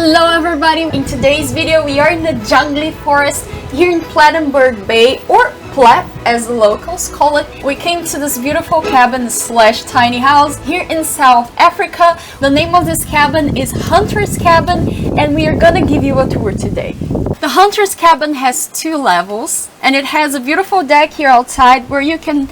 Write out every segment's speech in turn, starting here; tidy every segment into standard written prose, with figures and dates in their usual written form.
Hello everybody! In today's video we are in the jungly forest here in Plettenberg Bay, or Plet as the locals call it. We came to this beautiful cabin slash tiny house here in South Africa. The name of this cabin is Hunter's Cabin and we are gonna give you a tour today. The Hunter's Cabin has 2 levels and it has a beautiful deck here outside where you can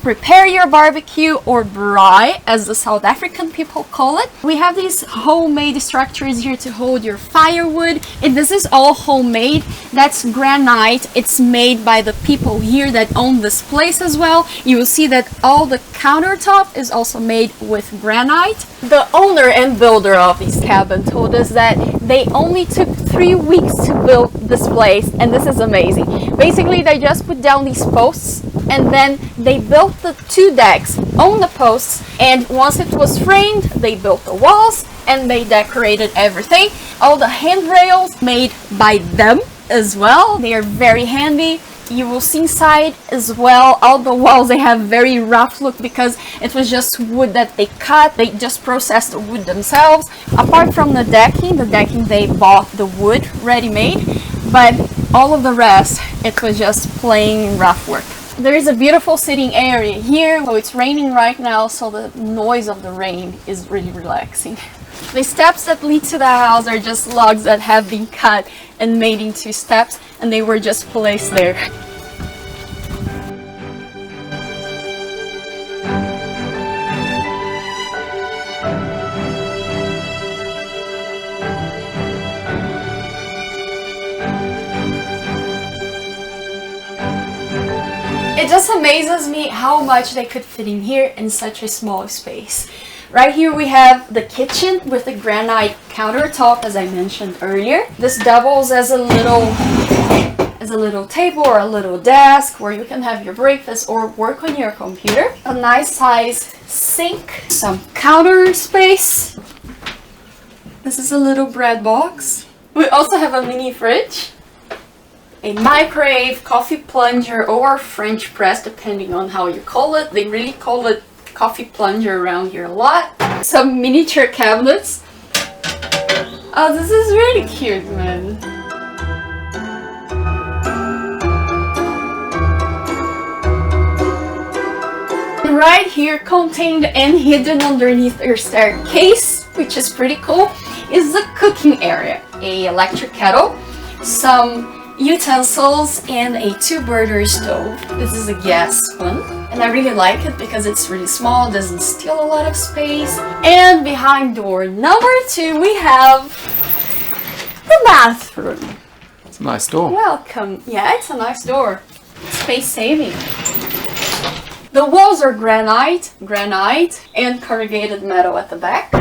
prepare your barbecue, or braai as the South African people call it. We have these homemade structures here to hold your firewood, and this is all homemade. That's granite. It's made by the people here that own this place as well. You will see that all the countertop is also made with granite. The owner and builder of this cabin told us that they only took 3 weeks to build this place, and this is amazing. Basically, they just put down these posts and then they built the 2 decks on the posts, and once it was framed, they built the walls and they decorated everything. All the handrails made by them as well. They are very handy. You will see inside as well, all the walls, they have very rough look because it was just wood that they cut. They just processed the wood themselves. Apart from the decking they bought the wood ready-made, but all of the rest, it was just plain rough work. There is a beautiful sitting area here. So it's raining right now, so the noise of the rain is really relaxing. The steps that lead to the house are just logs that have been cut and made into steps, and they were just placed there. It just amazes me how much they could fit in here in such a small space. Right here we have the kitchen with the granite countertop, as I mentioned earlier. This doubles as a little table or a little desk where you can have your breakfast or work on your computer. A nice size sink, some counter space. This is a little bread box. We also have a mini fridge, a microwave, coffee plunger, or French press, depending on how you call it. They really call it coffee plunger around here a lot. Some miniature cabinets. Oh, this is really cute, man. Right here, contained and hidden underneath your staircase, which is pretty cool, is the cooking area. A electric kettle, some utensils, and a 2-burner stove. This is a gas one, and I really like it because it's really small, doesn't steal a lot of space. And behind door number 2 we have the bathroom. It's a nice door. Welcome. Yeah, it's a nice door. Space saving. The walls are granite and corrugated metal at the back.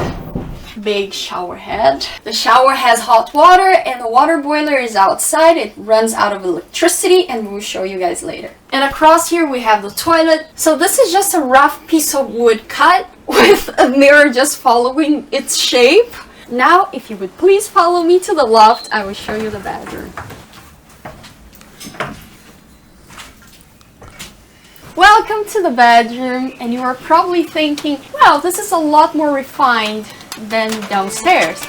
Big shower head. The shower has hot water and the water boiler is outside. It runs out of electricity, and we'll show you guys later. And across here we have the toilet. So this is just a rough piece of wood cut with a mirror just following its shape. Now, if you would please follow me to the loft, I will show you the bedroom. Welcome to the bedroom, and you are probably thinking, wow, this is a lot more refined than downstairs.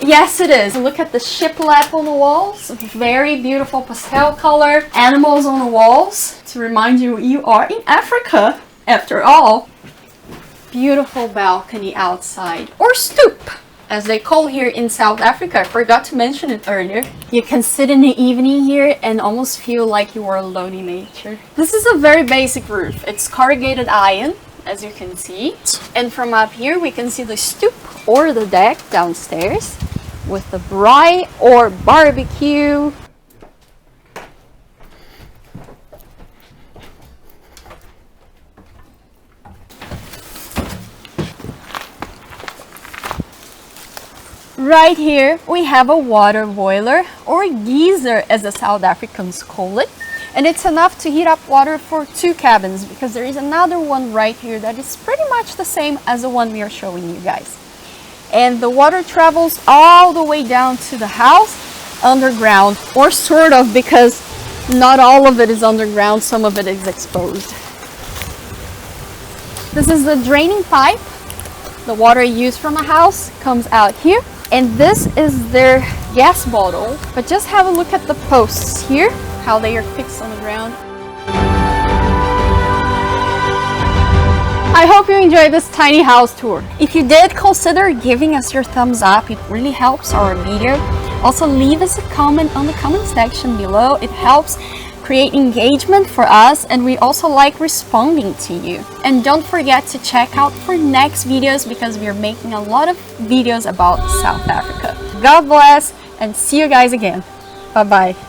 Yes, it is. Look at the shiplap on the walls. Very beautiful pastel color. Animals on the walls to remind you you are in Africa after all. Beautiful balcony outside, or stoop as they call here in South Africa. I forgot to mention it earlier. You can sit in the evening here and almost feel like you are alone in nature. This is a very basic roof. It's corrugated iron, as you can see. And from up here we can see the stoop or the deck downstairs with the braai or barbecue. Right here we have a water boiler, or geyser as the South Africans call it. and it's enough to heat up water for 2 cabins, because there is another one right here that is pretty much the same as the one we are showing you guys. and the water travels all the way down to the house underground, or sort of, because not all of it is underground, some of it is exposed. This is the draining pipe. The water used from a house comes out here, and this is their gas bottle. But just have a look at the posts here, how they are fixed on the ground. I hope you enjoyed this tiny house tour. If you did, consider giving us your thumbs up. It really helps our video. Also, leave us a comment on the comment section below. It helps create engagement for us, and we also like responding to you. And don't forget to check out for next videos, because we are making a lot of videos about South Africa. God bless, and see you guys again. Bye bye.